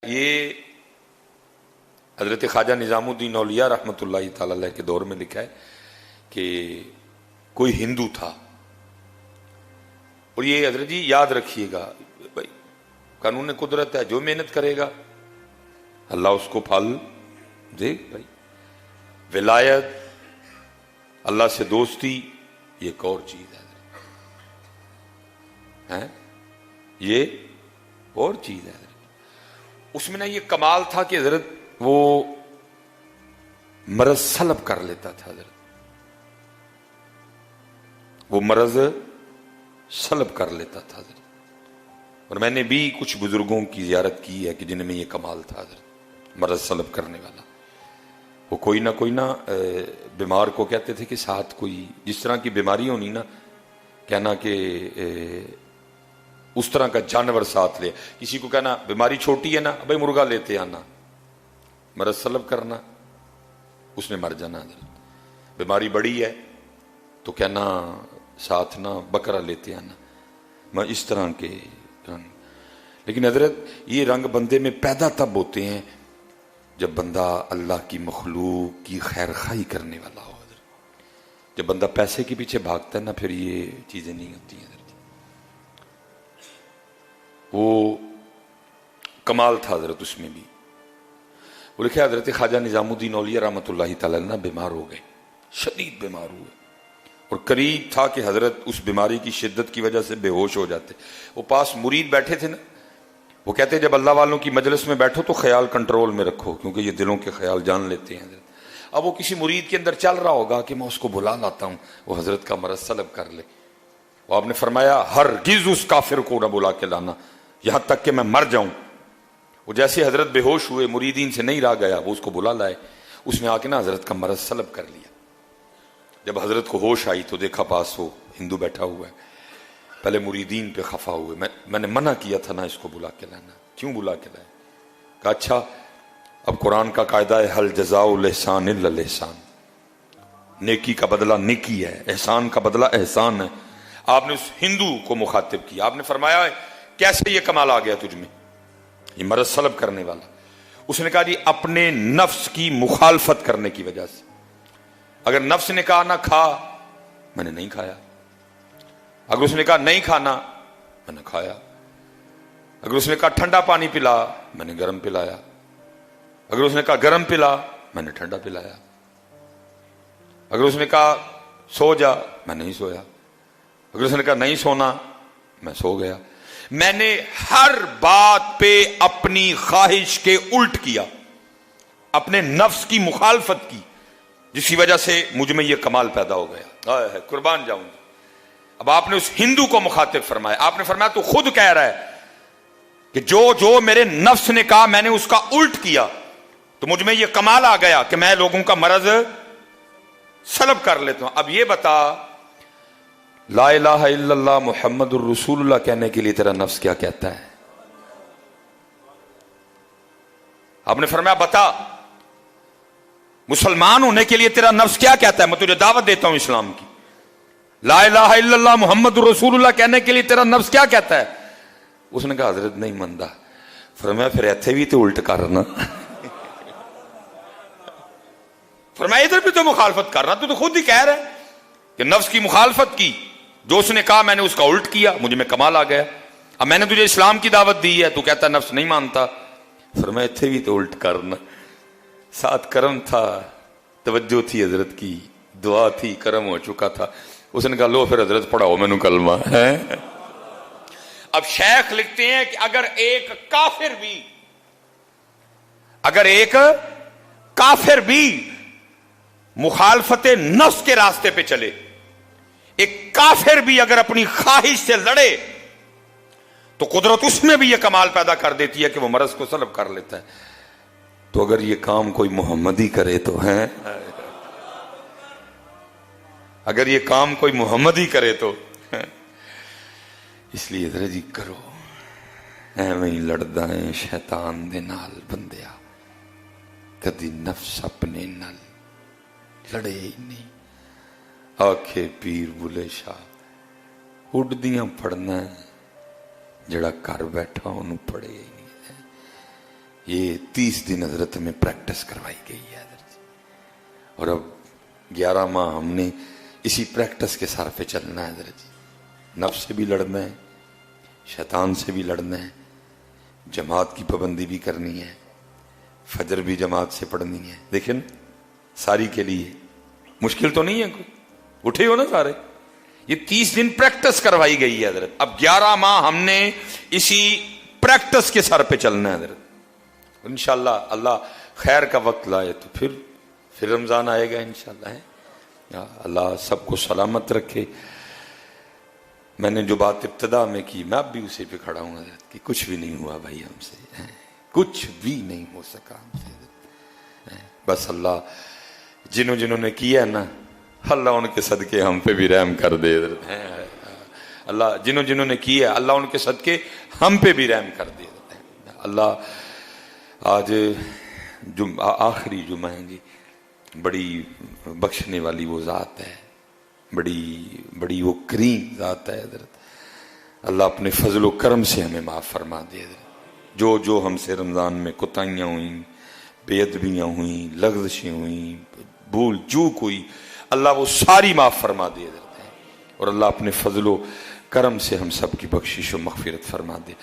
یہ حضرت خواجہ نظام الدین اولیاء رحمۃ اللہ تعالی علیہ کے دور میں لکھا ہے کہ کوئی ہندو تھا، اور یہ حضرت جی یاد رکھیے گا بھائی، قانون قدرت ہے، جو محنت کرے گا اللہ اس کو پھل دے بھائی۔ ولایت، اللہ سے دوستی، یہ ایک اور چیز ہے، یہ اور چیز ہے۔ اس میں نا یہ کمال تھا کہ حضرت وہ مرض سلب کر لیتا تھا، حضرت وہ مرض سلب کر لیتا تھا حضرت۔ اور میں نے بھی کچھ بزرگوں کی زیارت کی ہے کہ جن میں یہ کمال تھا حضرت، مرض سلب کرنے والا۔ وہ کوئی نہ بیمار کو کہتے تھے کہ ساتھ کوئی جس طرح کی بیماری ہونی نا، کہنا کہ اس طرح کا جانور ساتھ لے۔ کسی کو کہنا بیماری چھوٹی ہے نا، بھائی مرغا لیتے آنا، مرض سلب کرنا، اس نے مر جانا حضرت۔ بیماری بڑی ہے تو کہنا ساتھ نہ بکرا لیتے آنا، میں اس طرح کے رنگ۔ لیکن حضرت یہ رنگ بندے میں پیدا تب ہوتے ہیں جب بندہ اللہ کی مخلوق کی خیر خواہی کرنے والا ہو حضرت۔ جب بندہ پیسے کے پیچھے بھاگتا ہے نا، پھر یہ چیزیں نہیں ہوتی ہیں حضرت۔ وہ کمال تھا حضرت اس میں بھی۔ وہ لکھا حضرت خواجہ نظام الدین اولیاء رحمۃ اللہ تعالی عنہ بیمار ہو گئے، شدید بیمار ہوئے، اور قریب تھا کہ حضرت اس بیماری کی شدت کی وجہ سے بے ہوش ہو جاتے۔ وہ پاس مرید بیٹھے تھے نا، وہ کہتے جب اللہ والوں کی مجلس میں بیٹھو تو خیال کنٹرول میں رکھو، کیونکہ یہ دلوں کے خیال جان لیتے ہیں حضرت۔ اب وہ کسی مرید کے اندر چل رہا ہوگا کہ میں اس کو بلا لاتا ہوں، وہ حضرت کا مرض سلب کر لے۔ وہ آپ نے فرمایا ہرگز اس کافر کو نہ بلا کے لانا یہاں تک کہ میں مر جاؤں۔ وہ جیسے حضرت بے ہوش ہوئے، مریدین سے نہیں رہ گیا، وہ اس کو بلا لائے۔ اس نے آ کے نا حضرت کا مرض سلب کر لیا۔ جب حضرت کو ہوش آئی تو دیکھا پاس وہ ہندو بیٹھا ہوا ہے۔ پہلے مریدین پہ خفا ہوئے، میں نے منع کیا تھا نا اس کو بلا کے لانا، کیوں بلا کے لائے؟ کہا اچھا اب قرآن کا قاعدہ ہے حل جزاء الاحسان الا الاحسان، نیکی کا بدلہ نیکی ہے، احسان کا بدلہ احسان ہے۔ آپ نے اس ہندو کو مخاطب کیا، آپ نے فرمایا کیسے یہ کمال آ گیا تجھ میں، یہ مرض سلب کرنے والا؟ اس نے کہا جی اپنے نفس کی مخالفت کرنے کی وجہ سے۔ اگر نفس نے کہا نہ کھا، میں نے نہیں کھایا۔ اگر اس نے کہا نہیں کھانا، میں نے کھایا۔ اگر اس نے کہا ٹھنڈا پانی پلا، میں نے گرم پلایا۔ اگر اس نے کہا گرم پلا، میں نے ٹھنڈا پلایا۔ اگر اس نے کہا سو جا، میں نہیں سویا۔ اگر اس نے کہا نہیں سونا، میں سو گیا۔ میں نے ہر بات پہ اپنی خواہش کے الٹ کیا، اپنے نفس کی مخالفت کی، جس کی وجہ سے مجھ میں یہ کمال پیدا ہو گیا۔ قربان جاؤں۔ اب آپ نے اس ہندو کو مخاطب فرمایا، آپ نے فرمایا تو خود کہہ رہا ہے کہ جو میرے نفس نے کہا میں نے اس کا الٹ کیا، تو مجھ میں یہ کمال آ گیا کہ میں لوگوں کا مرض سلب کر لیتا ہوں۔ اب یہ بتا لا الہ الا اللہ محمد الرسول اللہ کہنے کے لیے تیرا نفس کیا کہتا ہے؟ آپ نے فرمایا بتا مسلمان ہونے کے لیے تیرا نفس کیا کہتا ہے، میں تجھے دعوت دیتا ہوں اسلام کی۔ لا الہ الا اللہ محمد الرسول اللہ کہنے کے لیے تیرا نفس کیا کہتا ہے؟ اس نے کہا حضرت نہیں مندہ۔ فرمایا پھر ایتھے بھی تو الٹ کرنا، فرمایا ادھر بھی تو مخالفت کرنا، تو خود ہی کہہ رہا ہے کہ نفس کی مخالفت کی، جو اس نے کہا میں نے اس کا الٹ کیا، مجھے میں کمال آ گیا۔ اب میں نے تجھے اسلام کی دعوت دی ہے، تو کہتا نفس نہیں مانتا۔ فرمایا ایتھے بھی تو الٹ کرنا۔ ساتھ کرم تھا، توجہ تھی حضرت کی، دعا تھی، کرم ہو چکا تھا۔ اس نے کہا لو پھر حضرت پڑھاؤ میں نے کلمہ ہے۔ اب شیخ لکھتے ہیں کہ اگر ایک کافر بھی مخالفت نفس کے راستے پہ چلے، ایک کافر بھی اگر اپنی خواہش سے لڑے، تو قدرت اس میں بھی یہ کمال پیدا کر دیتی ہے کہ وہ مرض کو سلب کر لیتا ہے۔ تو اگر یہ کام کوئی محمدی کرے تو ہے، اگر یہ کام کوئی محمدی کرے تو اس لیے ذرا جی کرو ایویں ہی لڑدا ہے شیطان دے نال بندیا، کدی نفس اپنے نال لڑے ہی نہیں۔ آکھے پیر بلے شاہ اڈدیاں پڑھنا ہے، جڑا گھر بیٹھا انہوں پڑھے ہی نہیں ہے۔ یہ 30 دن حضرت میں پریکٹس کروائی گئی ہے حضرت، اور اب 11 ماہ ہم نے اسی پریکٹس کے سر پہ چلنا ہے حضرت جی. نفس سے بھی لڑنا ہے، شیطان سے بھی لڑنا ہے، جماعت کی پابندی بھی کرنی ہے، فجر بھی جماعت سے پڑھنی ہے. دیکھیں ساری کے لیے مشکل تو نہیں ہے کوئی، اٹھے ہو نا سارے. یہ 30 دن پریکٹس کروائی گئی ہے حضرت. اب 11 ماہ ہم نے اسی پریکٹس کے سر پہ چلنا ہے حضرت. انشاءاللہ اللہ خیر کا وقت لائے تو پھر رمضان آئے گا انشاءاللہ ہے. اللہ سب کو سلامت رکھے. میں نے جو بات ابتدا میں کی میں اب بھی اسی پہ کھڑا ہوں حضرت کہ کچھ بھی نہیں ہوا بھائی ہم سے، کچھ بھی نہیں ہو سکا ہم سے. بس اللہ جنہوں نے کیا ہے نا، اللہ ان کے صدقے ہم پہ بھی رحم کر دے حضرت. اللہ جنہوں نے کیا ہے اللہ ان کے صدقے ہم پہ بھی رحم کر دے. اللہ آج آخری جمعہ ہے جی، بڑی بخشنے والی وہ ذات ہے، بڑی وہ کریم ذات ہے حضرت. اللہ اپنے فضل و کرم سے ہمیں معاف فرما دے حضرت. جو ہم سے رمضان میں کوتاہیاں ہوئیں، بے ادبیاں ہوئیں، لغزشیں ہوئیں، بھول چوک ہوئی، اللہ وہ ساری معاف فرما دے حضرت. اور اللہ اپنے فضل و کرم سے ہم سب کی بخشش و مغفرت فرما دے.